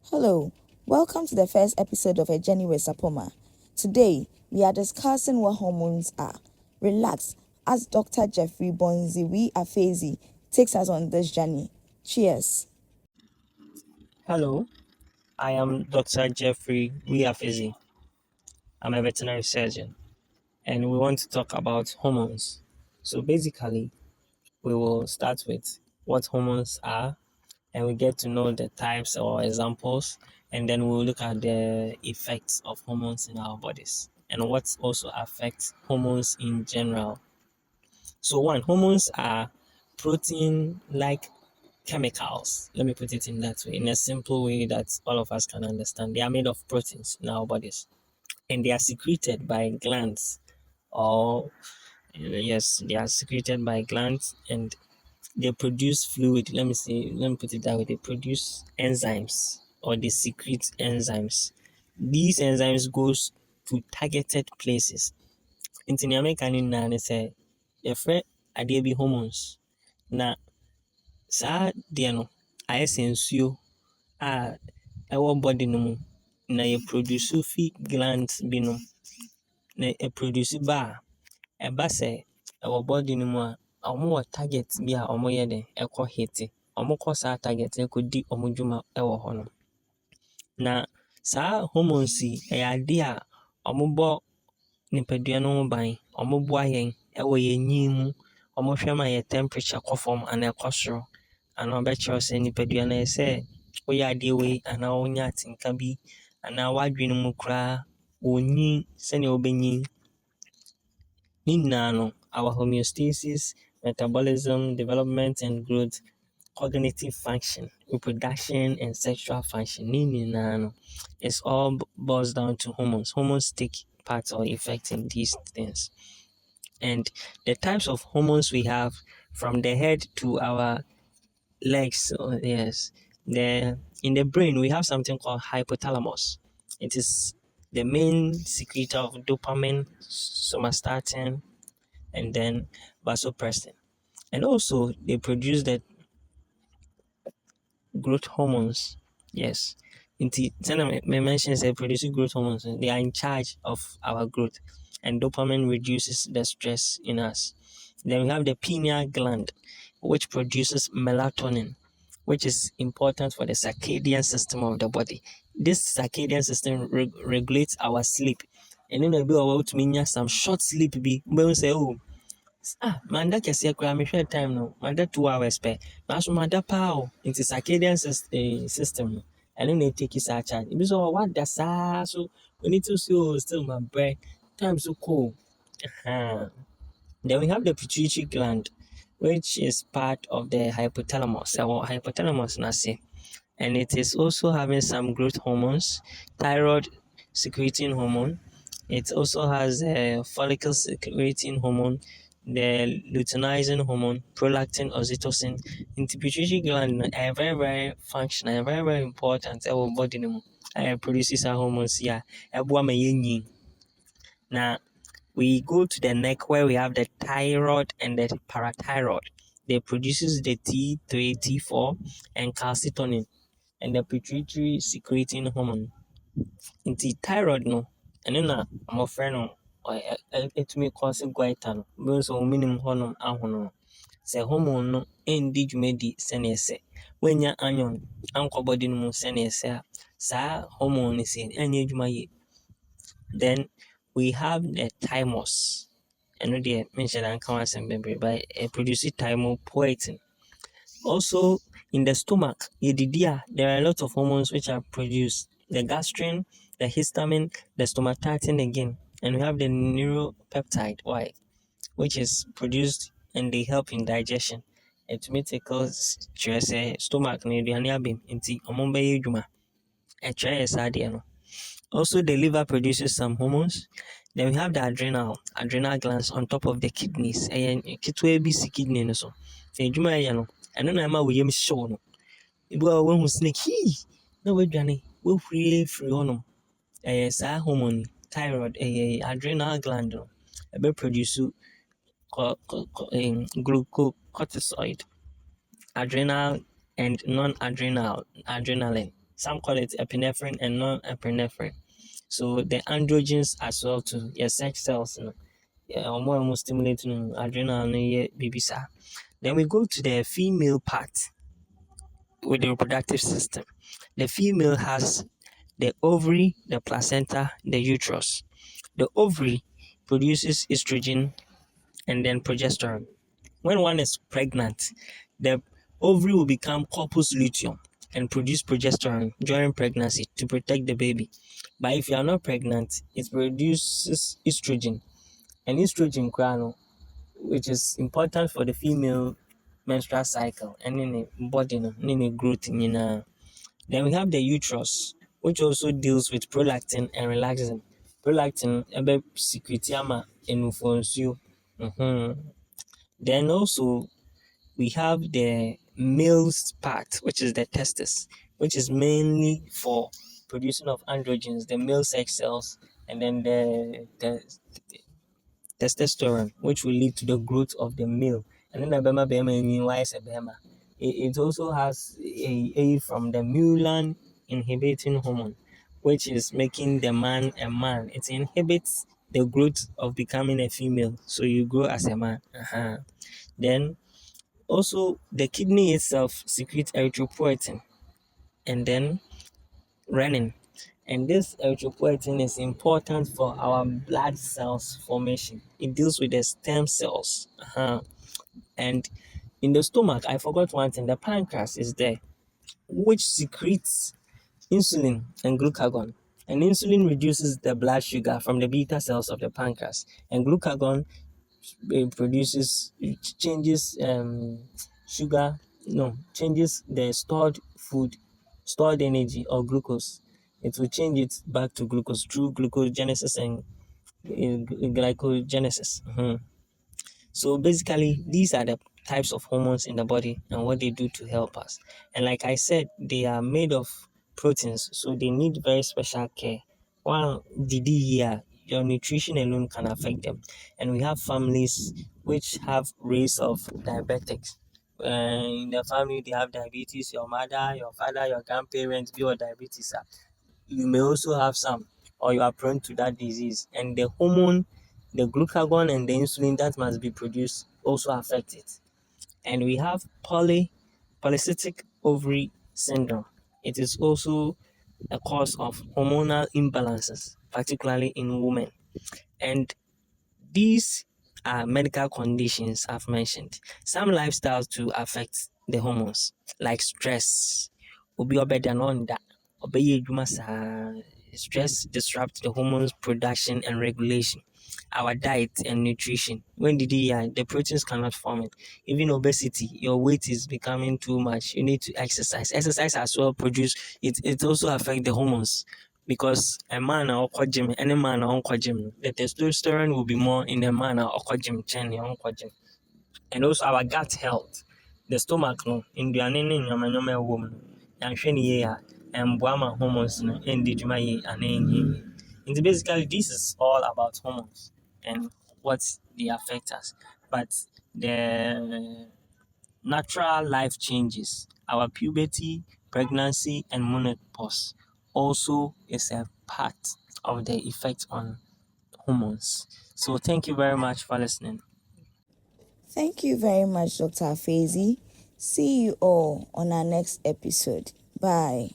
Hello, welcome to the first episode of A Journey with Sarponmaa. Today, we are discussing what hormones are. Relax as Dr. Jeffrey Bonzi Afezi takes us on this journey. Cheers. Hello, I am Dr. Jeffrey Afezi. I'm a veterinary surgeon, and we want to talk about hormones. So basically, we will start with what hormones are, and we get to know the types or examples, and then we'll look at the effects of hormones in our bodies and what also affects hormones in general. So one, hormones are protein-like chemicals. Let me put it in that way, in a simple way that all of us can understand. They are made of proteins in our bodies, and they are secreted by glands, or yes, they are secreted by glands, and they produce fluid. Let me put it that way. They produce enzymes, or they secrete enzymes. These enzymes goes to targeted places. Nti nea meka ne nyinaa ne sɛ yɛfrɛ adeɛ bi hormones. Na saa deɛ no ayɛ sɛ nsuo a ɛwɔ body no mu, na yɛproduce fi glands binom. Na ɛproduce ba a, ɛba sɛ ɛwɔ body no mu a, wɔwɔ target bi a wɔyɛ dɛn ɛkɔ hit. Wɔkɔ saa target no ɛkɔdi wɔn dwuma ɛwɔ hɔ no. Na saa hormones yi ɛyɛ adeɛ a wɔbɔ nipadua no ho ban. Wɔboa yɛn ɛwɔ yɛn nyin mu. Wɔhwɛ ma yɛn temperature kɔ fam anaa ɛkɔ soro. Anaa ɔbɛkyerɛ sɛ nipadua no ɛyɛ sɛ woyɛ adeɛ wei anaa wonya atenka bi anaa w'adwene mu koraa wonyin sɛnea wobɛnyin. Ne nyinaa no, our homeostasis, metabolism, development and growth, cognitive function, reproduction and sexual function, ne nyinaa no, it's all boils down to hormones. Hormones take part or effect in these things. And the types of hormones we have from the head to our legs, yes, in the brain we have something called hypothalamus. It is the main secretor of dopamine, somatostatin, and then vasopressin. And also they produce the growth hormones. Yes. Inti mentions they produce growth hormones. They are in charge of our growth, and dopamine reduces the stress in us. Then we have the pineal gland, which produces melatonin, which is important for the circadian system of the body. This circadian system regulates our sleep. And then be able to mean some short sleep be say, oh, manda kɛseɛ koraa mehwɛ time no manda 2 hours pɛ nanso mada paa o. Nti circadian system no ɛno na ɛteki saa charge. Ebi nso wada saa so w'ani ti so still mabrɛ time so cool. Then we have the pituitary gland, which is part of the hypothalamus. Our hypothalamus nase, and it is also having some growth hormones, thyroid secreting hormone. It also has a follicle secreting hormone, the luteinizing hormone, prolactin, oxytocin. In the pituitary gland are very, very functional, very, very important. Our body produces our hormones. Yeah, now we go to the neck where we have the thyroid and the parathyroid. They produces the T3, T4, and calcitonin, and the pituitary secreting hormone. In the thyroid no, and then I'm a friend it may cause goiter no, because of minimum hormone ahono. Say hormone no endi dwumadi sɛnea ɛsɛ. Wenya anion ankɔ body no mu sɛnea ɛsɛ a, saa hormone no sɛ ɛnyɛ adwuma yie. Then we have the thymus. And the mention and count but produce thymopoietin. Also in the stomach, there are a lot of hormones which are produced. The gastrin, the histamine, the stomatitin again. And we have the neuropeptide, Y, which is produced and they help in digestion. It may take us stomach no aduane abem nti ɔmo bɛyɛ adwuma. Ɛkyerɛ yɛ saa deɛ no. Also, the liver produces some hormones. Then we have the adrenal glands on top of the kidneys. And kitwe bi si kidney no so. The adwuma yɛ no, ɛno na ɛma wo yam show no. Ebi wɔ wɔn snake na wɔadwane wɔhuri firi hɔ nom. Ɛyɛ saa hormone thyroid adrenal gland no. Ɛbɛ produce glucocorticoid, adrenal and non-adrenal adrenaline. Some call it epinephrine and non-epinephrine. So the androgens as well too, your sex cells, more stimulating adrenal, baby. Then we go to the female part with the reproductive system. The female has the ovary, the placenta, the uterus. The ovary produces estrogen and then progesterone. When one is pregnant, the ovary will become corpus luteum and produce progesterone during pregnancy to protect the baby. But if you are not pregnant, it produces estrogen. And estrogen, which is important for the female menstrual cycle and in the body, in the growth. Then we have the uterus, which also deals with prolactin and relaxin. Prolactin, ebe secretiama enufonsu. Then also we have the male's part, which is the testis, which is mainly for producing of androgens, the male sex cells, and then the testosterone, which will lead to the growth of the male. And then the bema why is a bema? It also has a aid from the mulan inhibiting hormone, which is making the man a man. It inhibits the growth of becoming a female, so you grow as a man. Then also the kidney itself secretes erythropoietin and then renin. And this erythropoietin is important for our blood cells formation. It deals with the stem cells. And in the stomach, I forgot one thing, the pancreas is there, which secretes insulin and glucagon. And insulin reduces the blood sugar from the beta cells of the pancreas. And glucagon produces, changes changes the stored energy or glucose. It will change it back to glucose through glucogenesis and glycogenesis. So basically, these are the types of hormones in the body and what they do to help us. And like I said, they are made of proteins, so they need very special care. One here, your nutrition alone can affect them. And we have families which have race of diabetics. In the family, they have diabetes. Your mother, your father, your grandparents, your diabetes. You may also have some, or you are prone to that disease. And the hormone, the glucagon and the insulin that must be produced also affect it. And we have polycystic ovary syndrome. It is also a cause of hormonal imbalances, particularly in women. And these are medical conditions I've mentioned. Some lifestyles to affect the hormones, like stress. Obi obeda no nda, obeye adwuma saa. Stress disrupts the hormones production and regulation. Our diet and nutrition. When the proteins cannot form it. Even obesity, your weight is becoming too much. You need to exercise. Exercise as well produce it. It also affects the hormones because a man or gym, any man or gym, the testosterone will be more in the man or gym, gym. And also our gut health, the stomach no, in the anene woman, and shiny and Buama hormones no, and the Jumaye and and basically this is all about hormones and what they affect us. But the natural life changes, our puberty, pregnancy, and menopause also is a part of the effect on hormones. So thank you very much for listening. Thank you very much, Dr. Afezi. See you all on our next episode. Bye.